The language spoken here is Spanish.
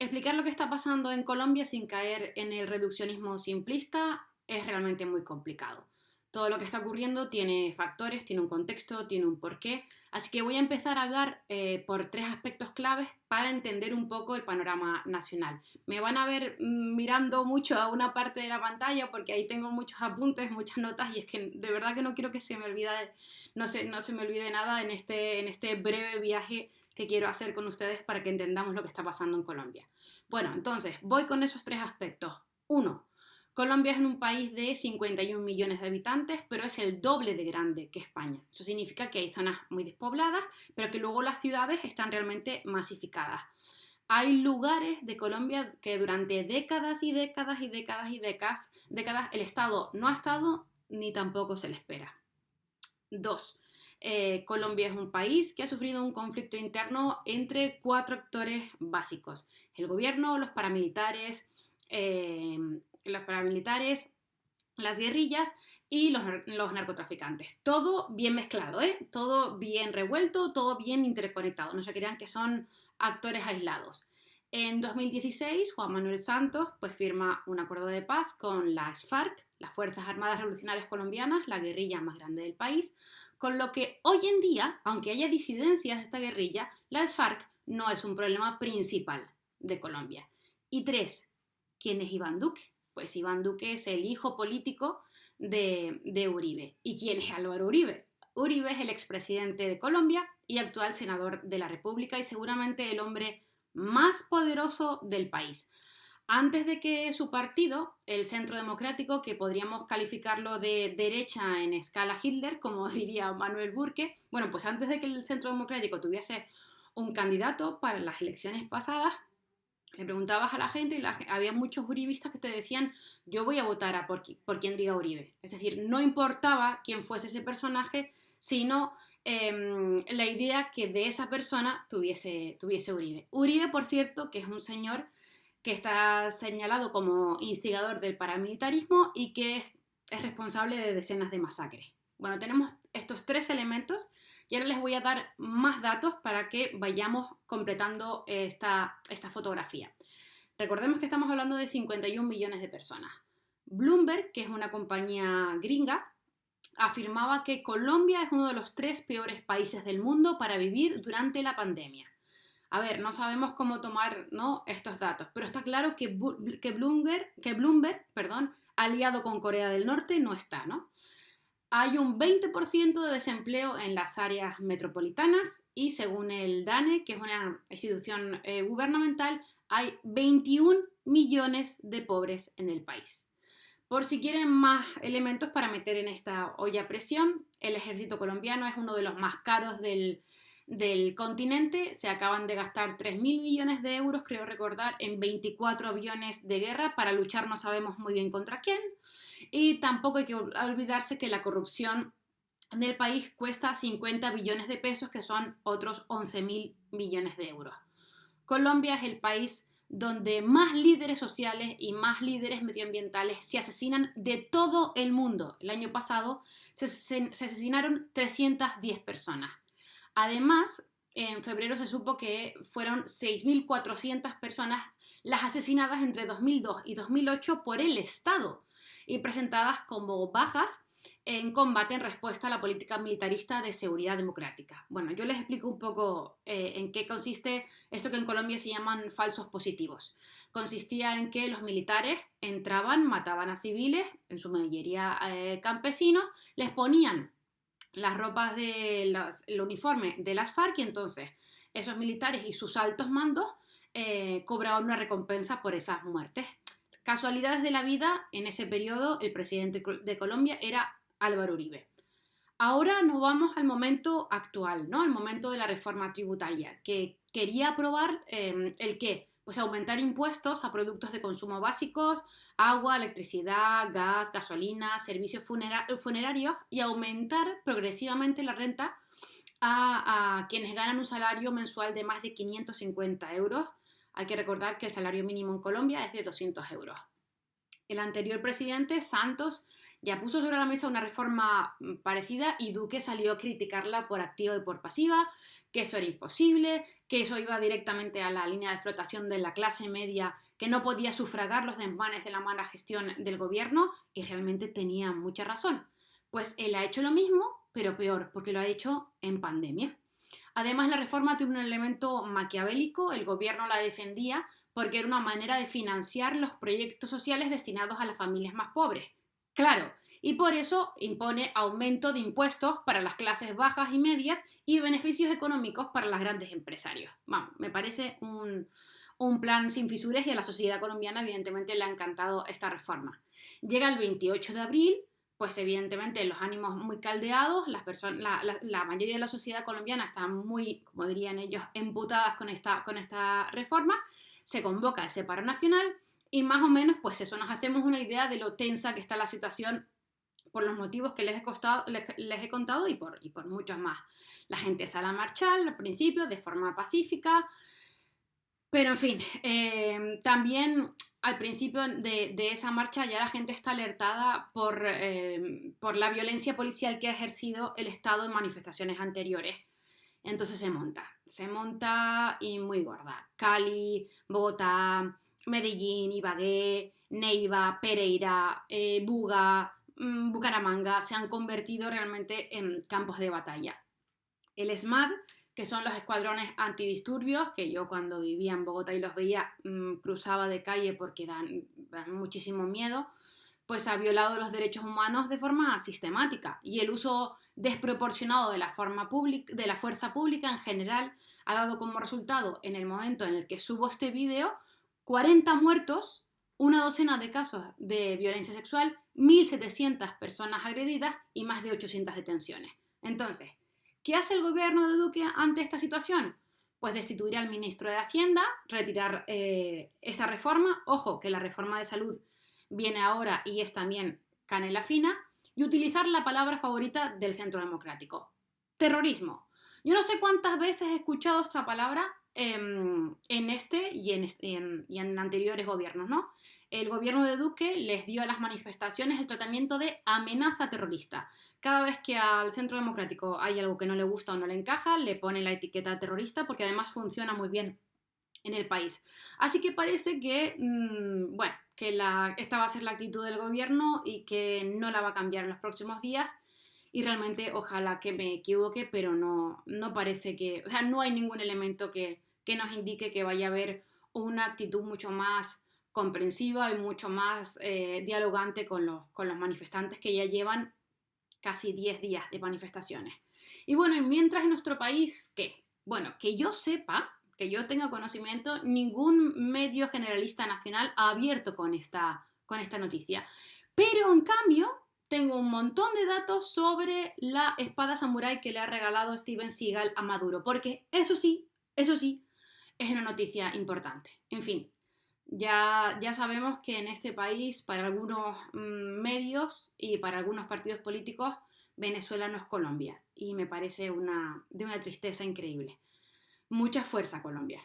Explicar lo que está pasando en Colombia sin caer en el reduccionismo simplista es realmente muy complicado. Todo lo que está ocurriendo tiene factores, tiene un contexto, tiene un porqué. Así que voy a empezar a hablar por tres aspectos claves para entender un poco el panorama nacional. Me van a ver mirando mucho a una parte de la pantalla porque ahí tengo muchos apuntes, muchas notas y es que de verdad que no quiero que se me olvide, no se me olvide nada en este breve viaje que quiero hacer con ustedes para que entendamos lo que está pasando en Colombia. Bueno, entonces voy con esos tres aspectos. Uno, Colombia es un país de 51 millones de habitantes, pero es el doble de grande que España. Eso significa que hay zonas muy despobladas, pero que luego las ciudades están realmente masificadas. Hay lugares de Colombia que durante décadas y décadas y décadas y décadas el Estado no ha estado ni tampoco se le espera. Dos, Colombia es un país que ha sufrido un conflicto interno entre cuatro actores básicos: el gobierno, los paramilitares, las guerrillas y los narcotraficantes. Todo bien mezclado, ¿eh? Todo bien revuelto, todo bien interconectado. No se crean que son actores aislados. En 2016, Juan Manuel Santos pues, firma un acuerdo de paz con las FARC, las Fuerzas Armadas Revolucionarias Colombianas, la guerrilla más grande del país, con lo que hoy en día, aunque haya disidencias de esta guerrilla, las FARC no es un problema principal de Colombia. Y tres, ¿quién es Iván Duque? Pues Iván Duque es el hijo político de Uribe. ¿Y quién es Álvaro Uribe? Uribe es el expresidente de Colombia y actual senador de la República y seguramente el hombre más poderoso del país. Antes de que su partido, el Centro Democrático, que podríamos calificarlo de derecha en escala Hitler, como diría Manuel Burke, bueno, pues antes de que el Centro Democrático tuviese un candidato para las elecciones pasadas, le preguntabas a la gente y había muchos uribistas que te decían yo voy a votar por quien diga Uribe. Es decir, no importaba quién fuese ese personaje, sino la idea que de esa persona tuviese Uribe. Uribe, por cierto, que es un señor que está señalado como instigador del paramilitarismo y que es responsable de decenas de masacres. Bueno, tenemos estos tres elementos y ahora les voy a dar más datos para que vayamos completando esta fotografía. Recordemos que estamos hablando de 51 millones de personas. Bloomberg, que es una compañía gringa, afirmaba que Colombia es uno de los tres peores países del mundo para vivir durante la pandemia. A ver, no sabemos cómo tomar, ¿no?, estos datos, pero está claro que Bloomberg, aliado con Corea del Norte, no está, ¿no? Hay un 20% de desempleo en las áreas metropolitanas y según el DANE, que es una institución gubernamental, hay 21 millones de pobres en el país. Por si quieren más elementos para meter en esta olla a presión, el ejército colombiano es uno de los más caros del continente. Se acaban de gastar 3.000 millones de euros, creo recordar, en 24 aviones de guerra para luchar no sabemos muy bien contra quién. Y tampoco hay que olvidarse que la corrupción del país cuesta 50 billones de pesos, que son otros 11.000 millones de euros. Colombia es el país donde más líderes sociales y más líderes medioambientales se asesinan de todo el mundo. El año pasado se asesinaron 310 personas. Además, en febrero se supo que fueron 6.400 personas las asesinadas entre 2002 y 2008 por el Estado y presentadas como bajas en combate en respuesta a la política militarista de seguridad democrática. Bueno, yo les explico un poco en qué consiste esto que en Colombia se llaman falsos positivos. Consistía en que los militares entraban, mataban a civiles, en su mayoría campesinos, les ponían las ropas el uniforme de las FARC y entonces esos militares y sus altos mandos cobraban una recompensa por esas muertes. Casualidades de la vida, en ese periodo el presidente de Colombia era Álvaro Uribe. Ahora nos vamos al momento actual, ¿no? Al momento de la reforma tributaria, que quería aprobar el qué, pues aumentar impuestos a productos de consumo básicos, agua, electricidad, gas, gasolina, servicios funerarios y aumentar progresivamente la renta a quienes ganan un salario mensual de más de 550 euros. Hay que recordar que el salario mínimo en Colombia es de 200 euros. El anterior presidente, Santos, ya puso sobre la mesa una reforma parecida y Duque salió a criticarla por activa y por pasiva, que eso era imposible, que eso iba directamente a la línea de flotación de la clase media, que no podía sufragar los desmanes de la mala gestión del gobierno, y realmente tenía mucha razón. Pues él ha hecho lo mismo, pero peor, porque lo ha hecho en pandemia. Además, la reforma tiene un elemento maquiavélico, el gobierno la defendía porque era una manera de financiar los proyectos sociales destinados a las familias más pobres. Claro, y por eso impone aumento de impuestos para las clases bajas y medias y beneficios económicos para los grandes empresarios. Vamos, me parece un plan sin fisuras y a la sociedad colombiana evidentemente le ha encantado esta reforma. Llega el 28 de abril, pues evidentemente los ánimos muy caldeados, la mayoría de la sociedad colombiana está muy, como dirían ellos, emputadas con esta reforma, se convoca ese paro nacional y más o menos pues eso, nos hacemos una idea de lo tensa que está la situación por los motivos que les he contado y por muchos más. La gente sale a marchar al principio de forma pacífica, pero en fin, también al principio de esa marcha ya la gente está alertada por la violencia policial que ha ejercido el Estado en manifestaciones anteriores. Entonces se monta y muy gorda. Cali, Bogotá, Medellín, Ibagué, Neiva, Pereira, Buga, Bucaramanga se han convertido realmente en campos de batalla. El ESMAD, que son los escuadrones antidisturbios, que yo cuando vivía en Bogotá y los veía cruzaba de calle porque dan muchísimo miedo, pues ha violado los derechos humanos de forma sistemática y el uso desproporcionado de la fuerza pública en general ha dado como resultado, en el momento en el que subo este vídeo, 40 muertos, una docena de casos de violencia sexual, 1.700 personas agredidas y más de 800 detenciones. Entonces, ¿qué hace el gobierno de Duque ante esta situación? Pues destituir al ministro de Hacienda, retirar esta reforma, ojo que la reforma de salud viene ahora y es también canela fina, y utilizar la palabra favorita del Centro Democrático, terrorismo. Yo no sé cuántas veces he escuchado esta palabra en este y en anteriores gobiernos, ¿no? El gobierno de Duque les dio a las manifestaciones el tratamiento de amenaza terrorista. Cada vez que al Centro Democrático hay algo que no le gusta o no le encaja, le pone la etiqueta terrorista porque además funciona muy bien en el país. Así que parece que, bueno, que esta va a ser la actitud del gobierno y que no la va a cambiar en los próximos días. Y realmente ojalá que me equivoque, pero no parece que, o sea, no hay ningún elemento que nos indique que vaya a haber una actitud mucho más comprensiva y mucho más dialogante con los manifestantes que ya llevan casi 10 días de manifestaciones. Y bueno, mientras en nuestro país, ¿qué? Bueno, que yo sepa, que yo tenga conocimiento, ningún medio generalista nacional ha abierto con esta noticia. Pero en cambio, tengo un montón de datos sobre la espada samurái que le ha regalado Steven Seagal a Maduro, porque eso sí, es una noticia importante. En fin, ya sabemos que en este país, para algunos medios y para algunos partidos políticos, Venezuela no es Colombia. Y me parece de una tristeza increíble. Mucha fuerza, Colombia.